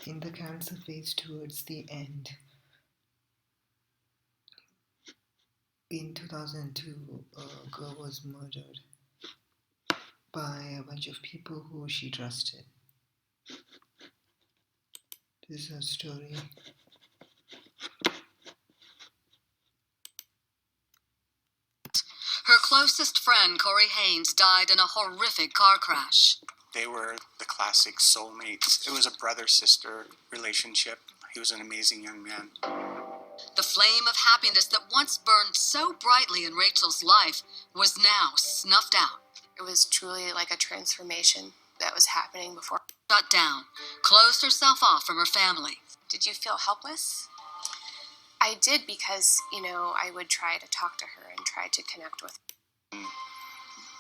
in the cancer phase towards the end. In 2002, a girl was murdered by a bunch of people who she trusted. This is her story. Her closest friend, Corey Haynes, died in a horrific car crash. They were the classic soulmates. It was a brother-sister relationship. He was an amazing young man. The flame of happiness that once burned so brightly in Rachel's life was now snuffed out. It was truly like a transformation that was happening before. Shut down, closed herself off from her family. Did you feel helpless? I did because, I would try to talk to her and try to connect with her.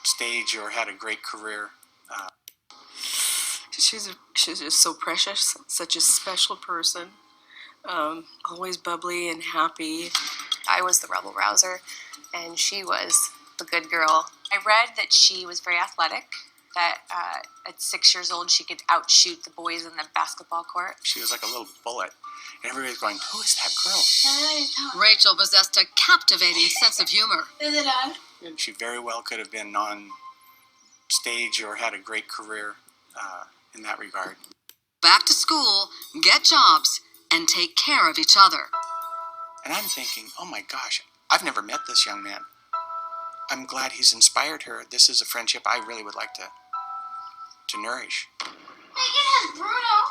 Stage or had a great career. She's just so precious, such a special person, always bubbly and happy. I was the rebel rouser, and she was the good girl. I read that she was very athletic, that at 6 years old she could outshoot the boys in the basketball court. She was like a little bullet, and everybody's going, who is that girl? Rachel possessed a captivating sense of humor. Is it on? She very well could have been on stage or had a great career in that regard. Back to school, get jobs, and take care of each other. And I'm thinking, oh my gosh, I've never met this young man. I'm glad he's inspired her. This is a friendship I really would like to nourish.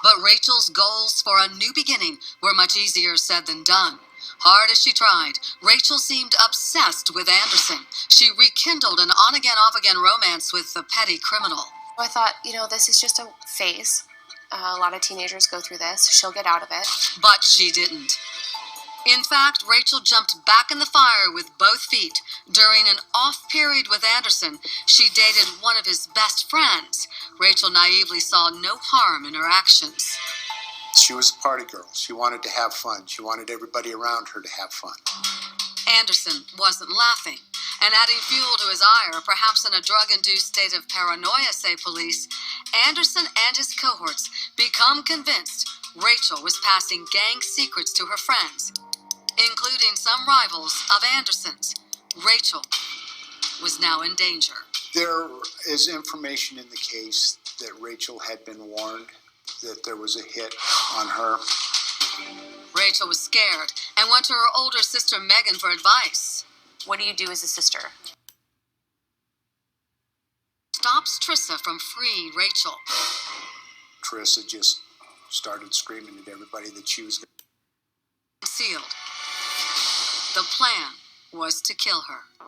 But Rachel's goals for a new beginning were much easier said than done. Hard as she tried, Rachel seemed obsessed with Anderson. She rekindled an on-again, off-again romance with the petty criminal. I thought, this is just a phase. A lot of teenagers go through this. She'll get out of it. But she didn't. In fact, Rachel jumped back in the fire with both feet. During an off period with Anderson, she dated one of his best friends. Rachel naively saw no harm in her actions. She was a party girl. She wanted to have fun. She wanted everybody around her to have fun. Anderson wasn't laughing, and adding fuel to his ire, perhaps in a drug-induced state of paranoia, say police, Anderson and his cohorts become convinced Rachel was passing gang secrets to her friends, including some rivals of Anderson's. Rachel was now in danger. There is information in the case that Rachel had been warned that there was a hit on her. Rachel was scared and went to her older sister Megan for advice. What do you do as a sister? Stops Trissa from freeing Rachel. Trissa just started screaming at everybody that she was Concealed. The plan was to kill her.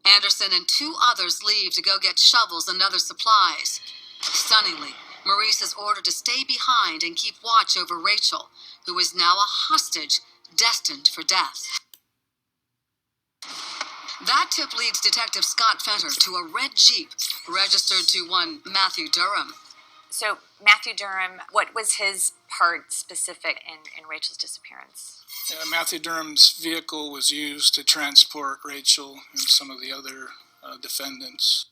Anderson and two others leave to go get shovels and other supplies. Stunningly, Maurice is ordered to stay behind and keep watch over Rachel, who is now a hostage destined for death. That tip leads Detective Scott Fenter to a red Jeep registered to one Matthew Durham. So Matthew Durham, what was his part specific in Rachel's disappearance? Matthew Durham's vehicle was used to transport Rachel and some of the other defendants.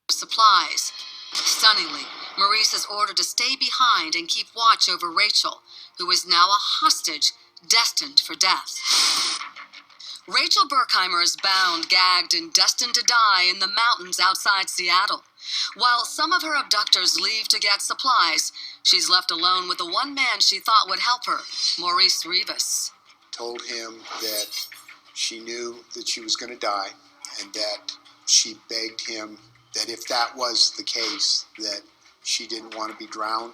Supplies. Stunningly, Maurice is ordered to stay behind and keep watch over Rachel, who is now a hostage destined for death. Rachel Burkheimer is bound, gagged, and destined to die in the mountains outside Seattle. While some of her abductors leave to get supplies, she's left alone with the one man she thought would help her, Maurice Rivas. told him that she knew that she was going to die and that she begged him that if that was the case, that she didn't want to be drowned.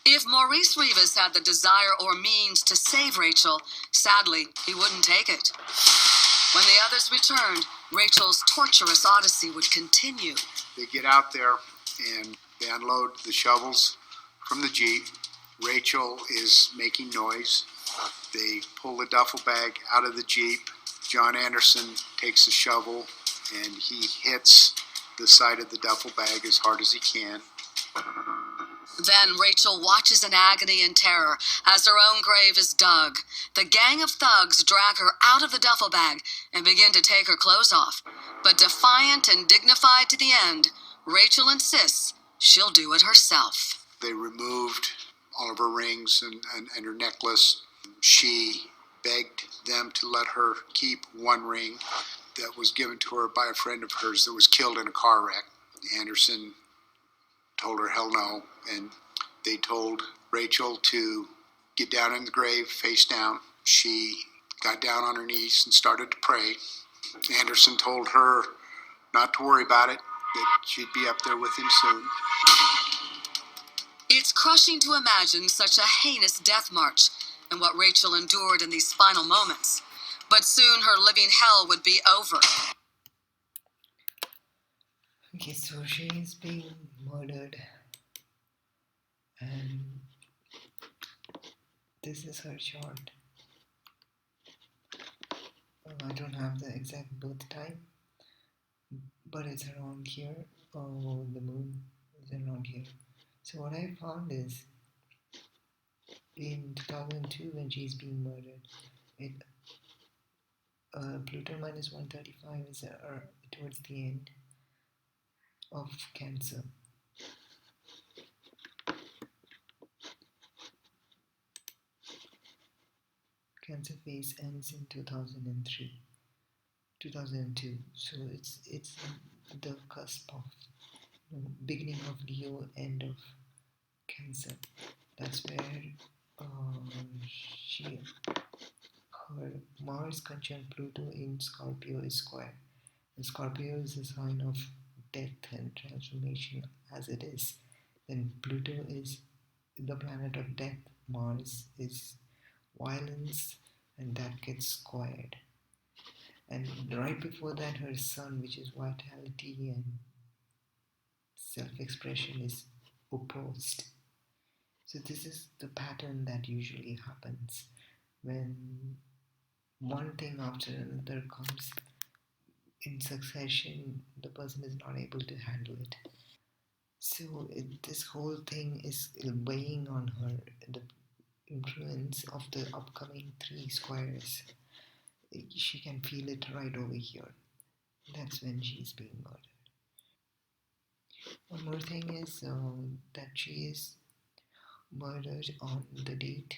If Maurice Rivas had the desire or means to save Rachel, sadly, he wouldn't take it. When the others returned, Rachel's torturous odyssey would continue. They get out there and they unload the shovels from the Jeep. Rachel is making noise. They pull the duffel bag out of the Jeep. John Anderson takes a shovel and he hits the side of the duffel bag as hard as he can. Then Rachel watches in agony and terror as her own grave is dug. The gang of thugs drag her out of the duffel bag and begin to take her clothes off. But defiant and dignified to the end, Rachel insists she'll do it herself. They removed of her rings and her necklace. She begged them to let her keep one ring that was given to her by a friend of hers that was killed in a car wreck. Anderson told her hell no, and they told Rachel to get down in the grave face down. She got down on her knees and started to pray. Anderson told her not to worry about it, that she'd be up there with him soon. It's crushing to imagine such a heinous death march and what Rachel endured in these final moments. But soon her living hell would be over. Okay, so she is being murdered, and this is her chart. I don't have the exact birth time, but it's around here. Oh, the moon is around here. So what I found is in 2002 when she's being murdered, Pluto minus 135 is towards the end of Cancer. Cancer phase ends in 2002. So it's the cusp of beginning of Leo, end of Cancer. That's where her Mars conjunct Pluto in Scorpio is square. And Scorpio is a sign of death and transformation as it is. Then Pluto is the planet of death. Mars is violence, and that gets squared. And right before that, her sun, which is vitality and self-expression, is opposed. So this is the pattern that usually happens when one thing after another comes in succession. The person is not able to handle it. So this whole thing is weighing on her. The influence of the upcoming 3 squares, she can feel it right over here. That's when she's being murdered. One more thing is that she is murdered on the date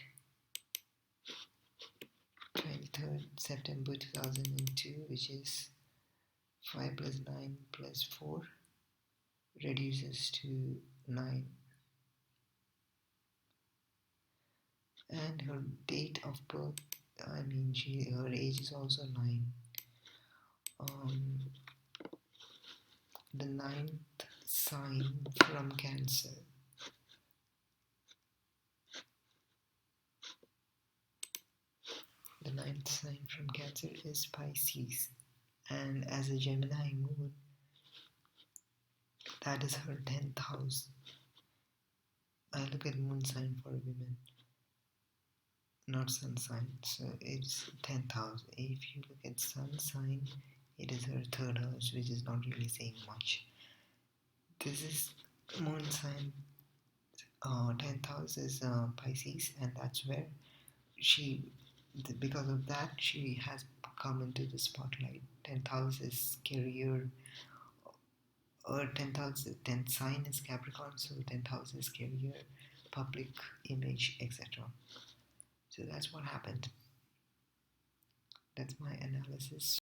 23rd September 2002, which is 5 plus 9 plus 4 reduces to 9. And her date of birth, her age is also 9. The 9th sign from Cancer. The 9th sign from Cancer is Pisces. And as a Gemini moon, that is her 10th house. I look at moon sign for women, not sun sign. So it's 10th house. If you look at sun sign, it is her 3rd house, which is not really saying much. This is moon sign. 10th house is Pisces, and that's where because of that, she has come into the spotlight. 10th house is career, or 10th sign is Capricorn, so 10th house is career, public image, etc. So that's what happened. That's my analysis